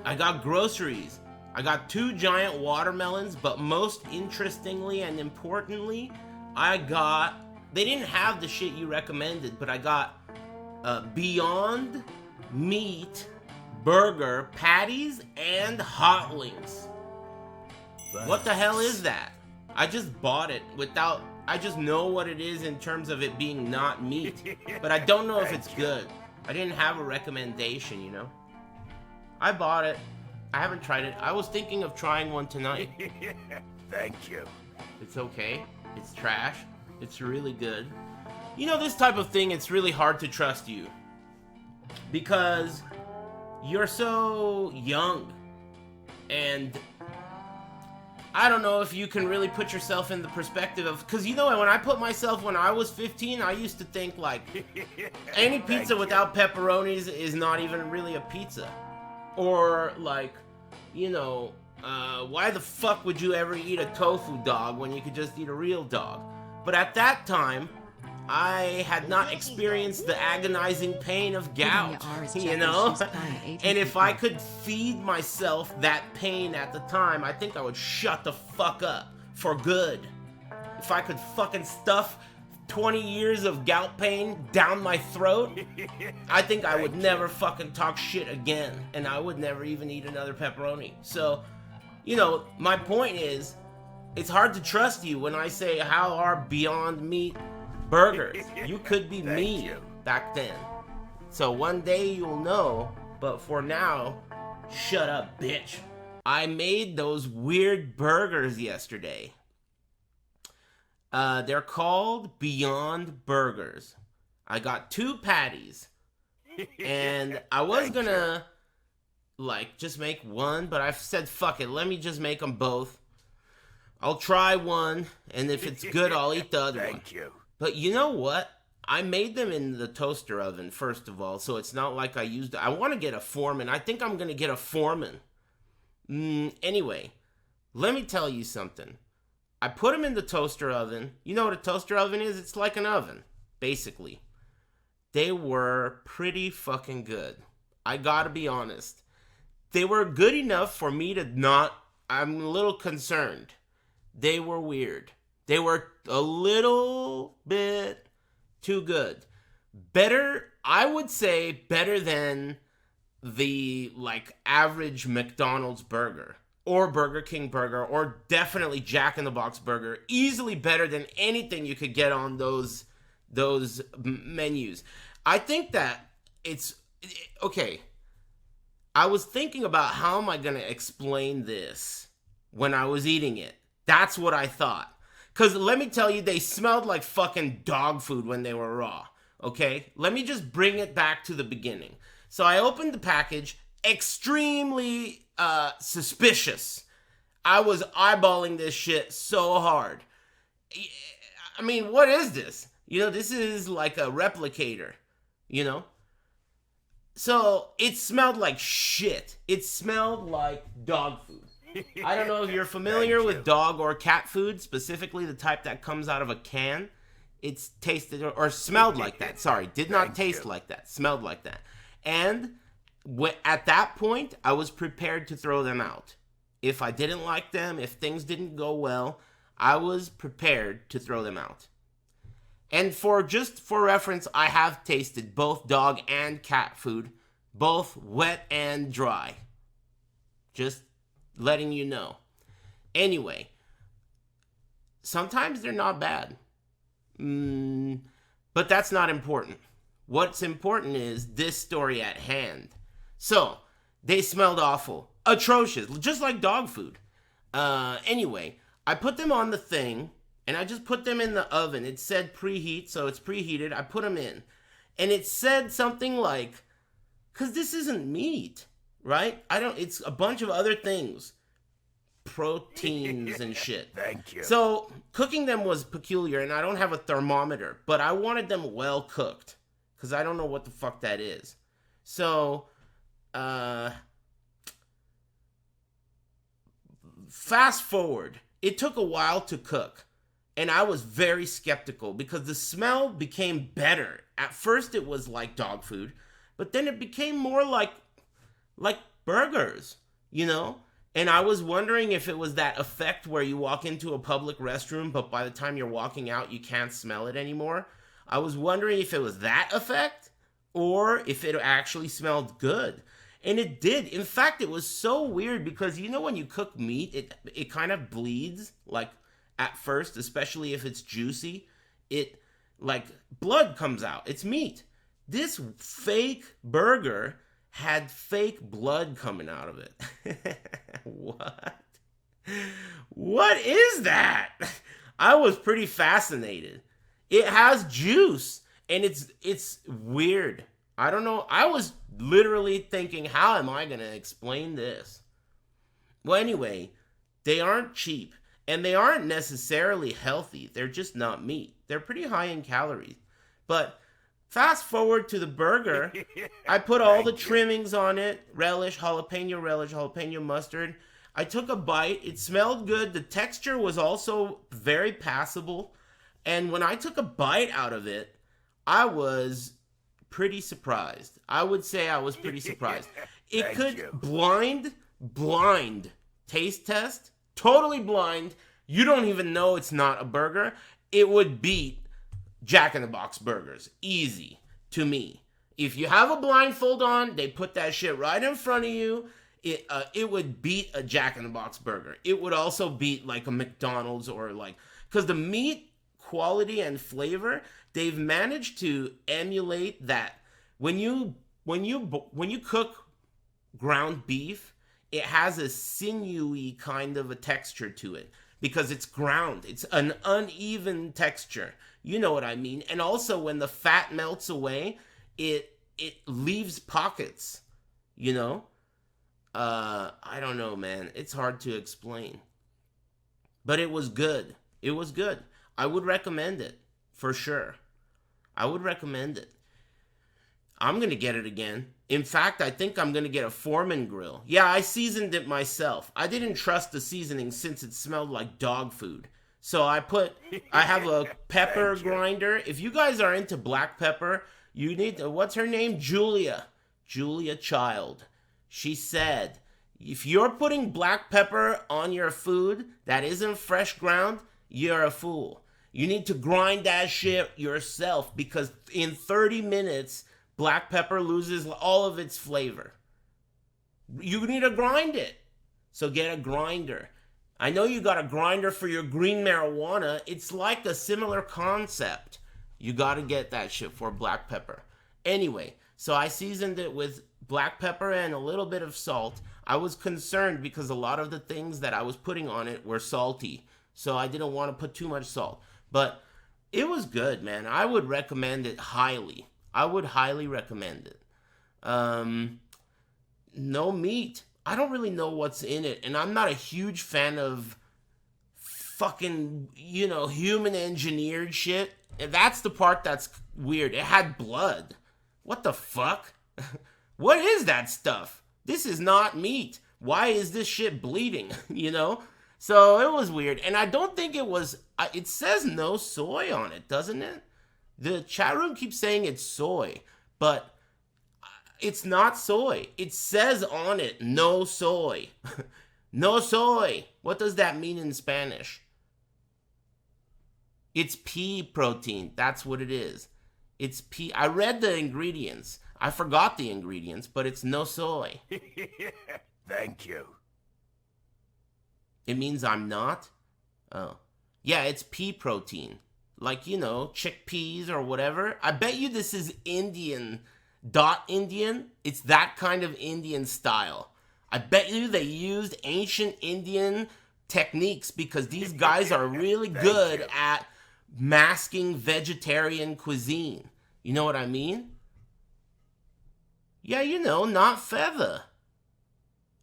I got groceries. I got 2 giant watermelons, but most interestingly and importantly, they didn't have the shit you recommended, but I got Beyond Meat burger patties and hot wings. What the hell is that? I just bought it I just know what it is in terms of it being not meat, but I don't know if it's good. I didn't have a recommendation, you know? I bought it. I haven't tried it. I was thinking of trying one tonight. Thank you. It's okay. It's trash. It's really good. You know, this type of thing, it's really hard to trust you. Because you're so young. And I don't know if you can really put yourself in the perspective of... Because, you know, when I was 15, I used to think, like, any pizza without pepperonis is not even really a pizza. Or, like, you know, why the fuck would you ever eat a tofu dog when you could just eat a real dog? But at that time, I had not experienced the agonizing pain of gout, you know? And if I could feed myself that pain at the time, I think I would shut the fuck up for good. If I could fucking stuff 20 years of gout pain down my throat, I think I would never fucking talk shit again, and I would never even eat another pepperoni. So, you know, my point is, it's hard to trust you when I say, how are Beyond Meat burgers? You could be me back then. So one day you'll know, but for now, shut up, bitch. I made those weird burgers yesterday. They're called Beyond Burgers. I got 2 patties. And I was gonna, like, just make one, but I said, fuck it, let me just make them both. I'll try one, and if it's good, I'll eat the other one. Thank you. But you know what? I made them in the toaster oven, first of all, so it's not like I want to get a Foreman. I think I'm gonna get a Foreman. Anyway, let me tell you something. I put them in the toaster oven. You know what a toaster oven is? It's like an oven, basically. They were pretty fucking good. I gotta be honest. They were good enough for me to not... I'm a little concerned. They were weird. They were a little bit too good. Better, I would say, better than the, like, average McDonald's burger. Or Burger King burger, or definitely Jack in the Box burger. Easily better than anything you could get on those menus. I think that it's... Okay. I was thinking about how am I going to explain this when I was eating it. That's what I thought. Because let me tell you, they smelled like fucking dog food when they were raw. Okay? Let me just bring it back to the beginning. So I opened the package, extremely suspicious. I was eyeballing this shit so hard. I mean, what is this? You know, this is like a replicator, you know? So it smelled like shit. It smelled like dog food. I don't know if you're familiar with dog or cat food, specifically the type that comes out of a can. It's tasted or smelled like that. Sorry, did not taste like that. Smelled like that. And at that point, I was prepared to throw them out. If I didn't like them, if things didn't go well, I was prepared to throw them out. And for reference, I have tasted both dog and cat food, both wet and dry. Just letting you know. Anyway, sometimes they're not bad. But that's not important. What's important is this story at hand. So, they smelled awful. Atrocious. Just like dog food. Anyway, I put them on the thing, and I just put them in the oven. It said preheat, so it's preheated. I put them in. And it said something like, because this isn't meat, right? It's a bunch of other things. Proteins and shit. Thank you. So, cooking them was peculiar, and I don't have a thermometer, but I wanted them well cooked, because I don't know what the fuck that is. So, fast forward, it took a while to cook, and I was very skeptical, because the smell became better. At first, it was like dog food, but then it became more like burgers, you know? And I was wondering if it was that effect where you walk into a public restroom, but by the time you're walking out, you can't smell it anymore. I was wondering if it was that effect or if it actually smelled good. And it did. In fact, it was so weird because you know when you cook meat, it kind of bleeds, like at first, especially if it's juicy. It, like, blood comes out. It's meat. This fake burger had fake blood coming out of it. What? What is that? I was pretty fascinated. It has juice, and it's weird. I don't know. I was literally thinking, how am I going to explain this? Well, anyway, they aren't cheap, and they aren't necessarily healthy. They're just not meat. They're pretty high in calories. But fast forward to the burger, I put all the trimmings on it, relish, jalapeno mustard. I took a bite. It smelled good. The texture was also very passable. And when I took a bite out of it, I was pretty surprised. I would say I was pretty surprised. It could blind taste test, totally blind. You don't even know it's not a burger. It would beat Jack in the Box burgers. Easy to me. If you have a blindfold on, they put that shit right in front of you. It would beat a Jack in the Box burger. It would also beat like a McDonald's or like, because the meat quality and flavor, they've managed to emulate that. When you cook ground beef, it has a sinewy kind of a texture to it because it's ground. It's an uneven texture. You know what I mean? And also when the fat melts away, it leaves pockets, you know? I don't know, man. It's hard to explain. But it was good. It was good. I would recommend it, for sure. I would recommend it. I'm going to get it again. In fact, I think I'm going to get a Foreman grill. Yeah, I seasoned it myself. I didn't trust the seasoning since it smelled like dog food. So I have a pepper grinder. If you guys are into black pepper, you need to, what's her name? Julia Child. She said, if you're putting black pepper on your food that isn't fresh ground, you're a fool. You need to grind that shit yourself because in 30 minutes, black pepper loses all of its flavor. You need to grind it. So get a grinder. I know you got a grinder for your green marijuana. It's like a similar concept. You got to get that shit for black pepper. Anyway, so I seasoned it with black pepper and a little bit of salt. I was concerned because a lot of the things that I was putting on it were salty. So I didn't want to put too much salt. But it was good, man. I would recommend it highly. I would highly recommend it. No meat. I don't really know what's in it. And I'm not a huge fan of fucking, human engineered shit. And that's the part that's weird. It had blood. What the fuck? What is that stuff? This is not meat. Why is this shit bleeding? So it was weird. And I don't think it was, it says no soy on it, doesn't it? The chat room keeps saying it's soy, but it's not soy. It says on it, no soy. No soy. What does that mean in Spanish? It's pea protein. That's what it is. It's pea. I read the ingredients. I forgot the ingredients, but it's no soy. Thank you. It means I'm not? Oh. Yeah, it's pea protein. Like, chickpeas or whatever. I bet you this is Indian. Indian. It's that kind of Indian style. I bet you they used ancient Indian techniques because these guys are really good at masking vegetarian cuisine. You know what I mean? Yeah, not feather.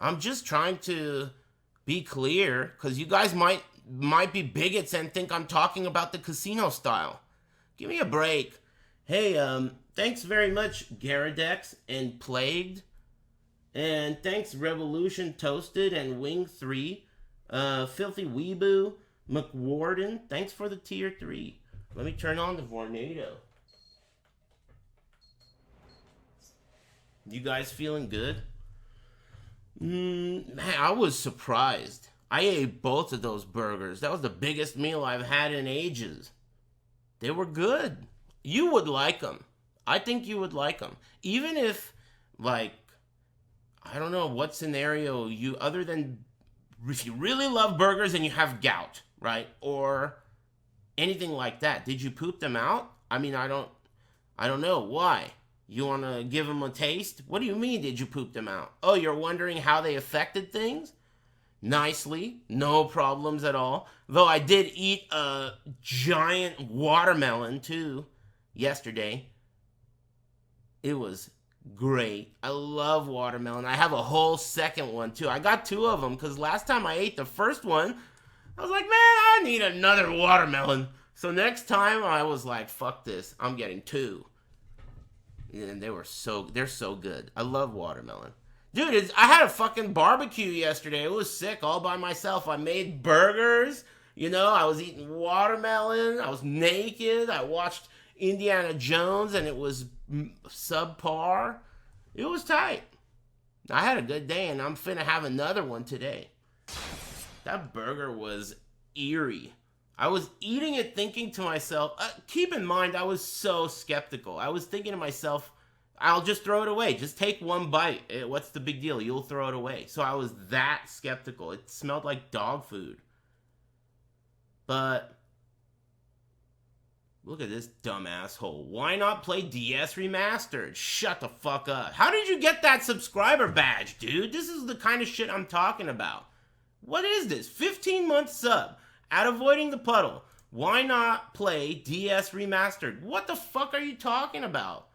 I'm just trying to be clear because you guys might be bigots and think I'm talking about the casino style. Give me a break. Hey, thanks very much, Garadex and Plagued. And thanks, Revolution Toasted and Wing 3. Filthy Weeboo, McWarden. Thanks for the tier 3. Let me turn on the Vornado. You guys feeling good? Man, I was surprised. I ate both of those burgers. That was the biggest meal I've had in ages. They were good. You would like them. I think you would like them. Even if, like, I don't know what scenario you, other than if you really love burgers and you have gout, right? Or anything like that. Did you poop them out? I mean, I don't know. Why? You want to give them a taste? What do you mean, did you poop them out? Oh, you're wondering how they affected things? Nicely. No problems at all. Though I did eat a giant watermelon, too, yesterday. It was great. I love watermelon. I have a whole second one, too. I got two of them, because last time I ate the first one, I was like, man, I need another watermelon. So next time, I was like, fuck this. I'm getting two. And they're so good. I love watermelon. Dude, I had a fucking barbecue yesterday. It was sick all by myself. I made burgers. You know, I was eating watermelon. I was naked. I watched Indiana Jones and it was subpar. It was tight. I had a good day and I'm finna have another one today. That burger was eerie. I was eating it thinking to myself, keep in mind, I was so skeptical. I was thinking to myself, I'll just throw it away. Just take one bite. What's the big deal? You'll throw it away. So I was that skeptical. It smelled like dog food. But look at this dumb asshole. Why not play DS Remastered? Shut the fuck up. How did you get that subscriber badge, dude? This is the kind of shit I'm talking about. What is this? 15-month sub. At Avoiding the Puddle. Why not play DS Remastered? What the fuck are you talking about?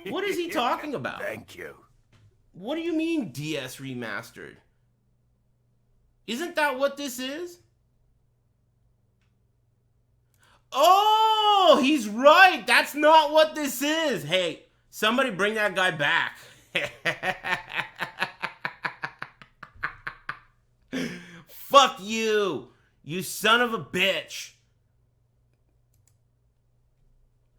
What is he talking about? Thank you. What do you mean DS Remastered? Isn't that what this is? Oh, he's right. That's not what this is. Hey, somebody bring that guy back. Fuck you. You son of a bitch.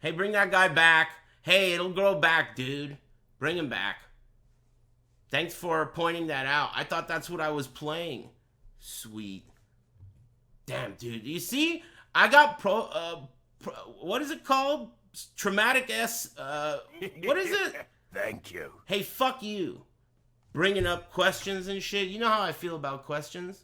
Hey, bring that guy back. Hey, it'll grow back, dude. Bring him back. Thanks for pointing that out. I thought that's what I was playing. Sweet. Damn, dude. You see? I got what is it called? Traumatic what is it? Thank you. Hey, fuck you. Bringing up questions and shit. You know how I feel about questions?